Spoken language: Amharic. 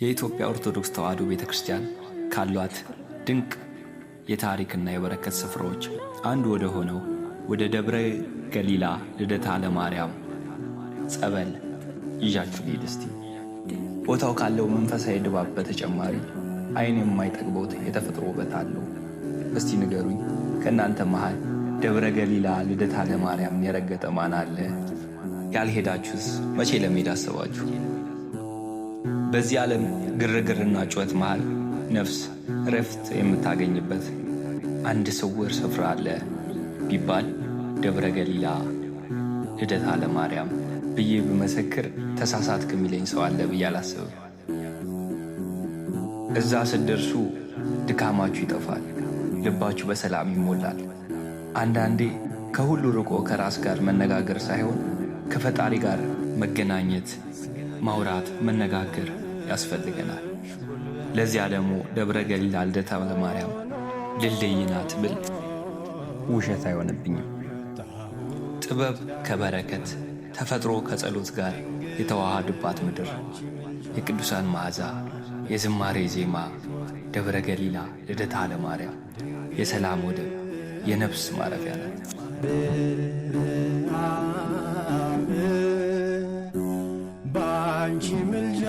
የኢትዮጵያ ኦርቶዶክስ ተዋሕዶ ቤተክርስቲያን ካሏት ድንቅ የታሪክና የበረከት ስፍራዎች አንዱ ወደ ሆነው ወደ ደብረ ገሊላ ልደታ ለማርያም ጸበል ይዣችሁ ልሂድ እስቲ። ቦታው ካለው መንፈሳዊ ድባብ በተጨማሪ ዓይን የማይጠግበው የተፈጥሮ ውበት አለው። እስቲ ንገሩኝ፣ ከእናንተ መሃል ደብረ ገሊላ ልደታ ለማርያም የረገጠ ማን አለ? ያልሄዳችሁስ መቼ ለመሄድ አሰባችሁ? በዚህ ዓለም ግርግርና ጩኸት መሃል ነፍስ ረፍት የምታገኝበት አንድ ስውር ስፍራ አለ ቢባል ደብረ ገሊላ ልደታ ለማርያም ብዬ ብመሰክር ተሳሳትክ የሚለኝ ሰው አለ ብዬ አላስብም። እዛ ስትደርሱ ድካማችሁ ይጠፋል፣ ልባችሁ በሰላም ይሞላል። አንዳንዴ ከሁሉ ርቆ ከራስ ጋር መነጋገር ሳይሆን ከፈጣሪ ጋር መገናኘት፣ ማውራት፣ መነጋገር ያስፈልገናል። ለዚያ ደግሞ ደብረ ገሊላ ልደታ ለማርያም ድልድይ ናት ብል ውሸት አይሆንብኝም። ጥበብ ከበረከት ተፈጥሮ ከጸሎት ጋር የተዋሃዱባት ምድር፣ የቅዱሳን መዓዛ፣ የዝማሬ ዜማ፣ ደብረ ገሊላ ልደታ ለማርያም የሰላም ወደብ፣ የነፍስ ማረፊያ ናት። ባንቺ ምልጃ